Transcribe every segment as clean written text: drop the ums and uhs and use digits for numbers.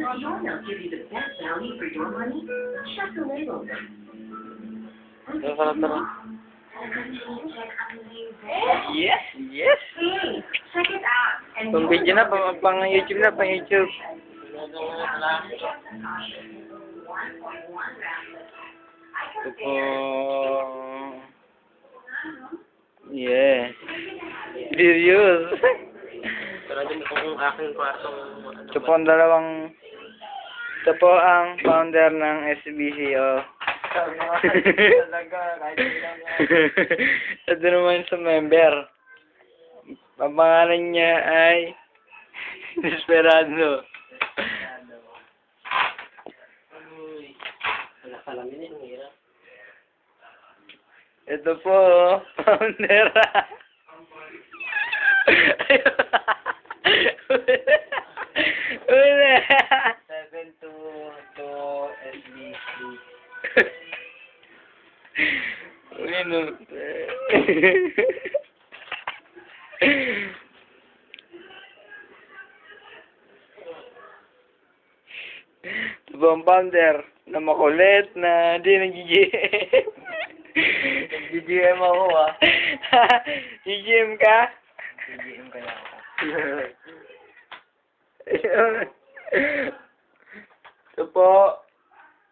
While your milk gives you the best value for your money, check the label. Tara. Yes, yes. Hey, check it out. And Pang video na, pang YouTube na, pang YouTube. Ito po. Yes. Serious. Sarado mo kung aking kwartong Ito po ang dalawang... Ito po ang founder ng SBCO. Ito naman sa member. Ang pangalan niya ay Desperado. Salamin ang hirap. Ito po, founder. Uli. 722 SBC. Uy, no. Ito po ang founder na makulit na di nag-GGM. Nag-GGM ako GGM ka? GGM kaya ako. Ito po,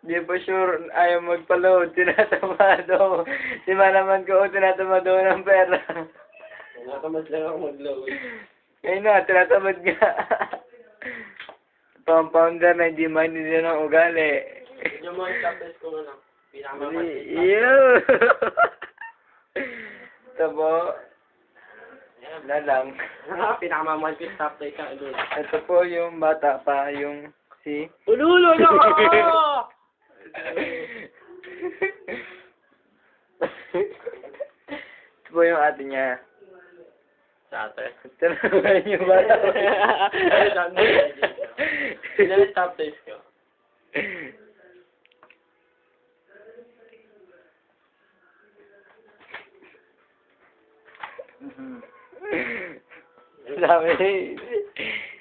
di ba sure ayaw magpa-load, tinatamado. Di ba naman ko, tinatamado ng pera. Nakamas lang ako mag-load. Ngayon na, tinatamad nga. Pang-founder na hindi maintindihan ng ugali. Medyo mo i-tapos kung ano. Pinakamamas. Ew! Ito po, na lang. Pinakamamas ko stop tayo ka. Ito po yung bata pa, yung si... Ululo na ako! Ito po yung ate niya. Sa ate. Ito naman yung bata pa. Ay, saan mo? Ilan stop tayo ko? Sabi,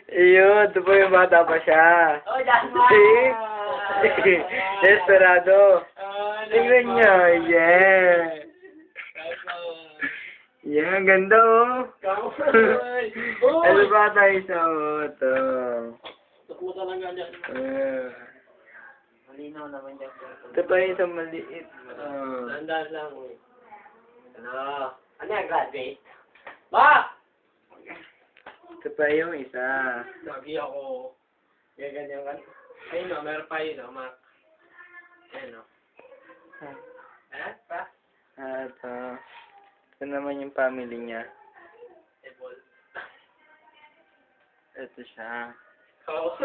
ito po yung bata pa siya. Oh, that's Si Desperado. Tingnan niyo, yeah. Yeah, ang ganda oh. Ano ba tayo sa auto? Tukuta lang ganyan. Malinaw naman dyan. Ito pa yung isang maliit. Tandaan lang. Ano? Ano yan, graduate? Ba! Ito pa yung isa. Lagi ako. Ganyan ka. Ayun o, meron pa yun o, Mac. Ayun o. Pa? Ito. Ito naman yung family niya. Table. Ito siya. Oo.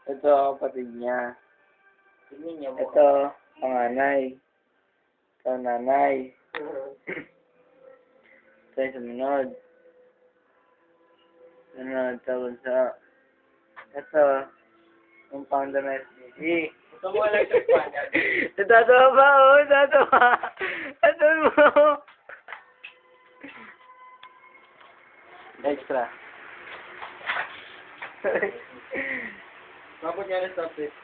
Ito ang kapatid niya. Tingin niya mo. Ito, panganay. Ito, nanay. Ito yung sumunod. Sunod, tawag sa... Ito, yung founder ng SBC. Ito mo lang sa Spaniard. Natatawa ba? Oo, natatawa. Ito mo. Extra. Mabot niya na stop this.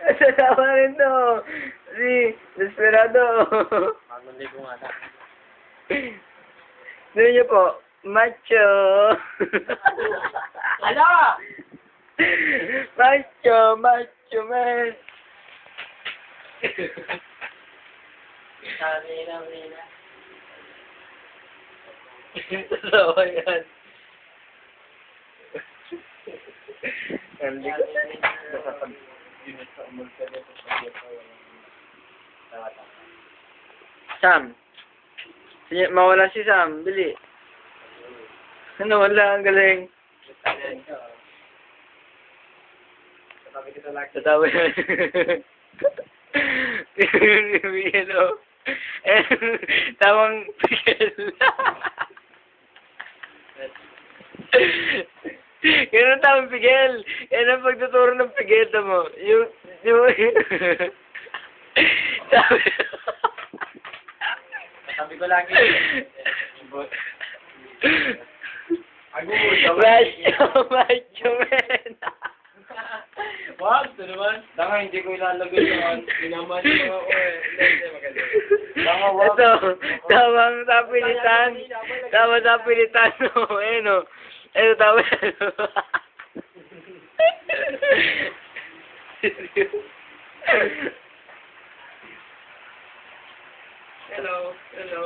Natatawa rin to. Si Desperado. Bagong ligo nga na. Tignan niyo po. Macho. Ano? Macho, macho man. Rina. Tatawa yan. Hindi ko. Sam. Mawala si Sam. Bili. Ano, wala. Ang galing. Tatawa yan. Hello. Tamang pigil. Yan ang tamang pigil. Yan ang pagtuturo ng pigil mo. Yung Sabi ko lagi. Malambot. Macho man. Wag, ito naman. Tanga, hindi ko ilalagay yung inaman yung mga ko eh. Hindi, magaling. Tanga, wag. Ito, tamang sapilitan. Tamang sapilitan, no. Eh, no. Ito, tama. Hello, hello,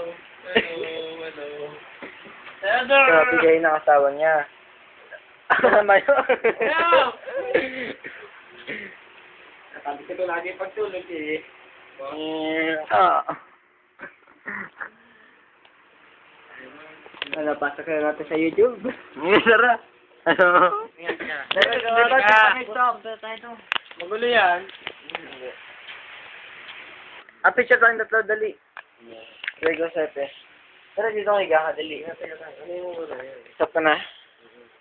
hello. Grabe kayo ng asawa niya. Ano naman yun? Sabi ko to lagi pagtulog eh. Napasok na natin sa YouTube. Sara. Ano? Magulo yan. Picture tayong tatlo, dali. Sige, Sepe. Tara, dito kayo ka, dali. Ano yung magulo yan? Stop ka na.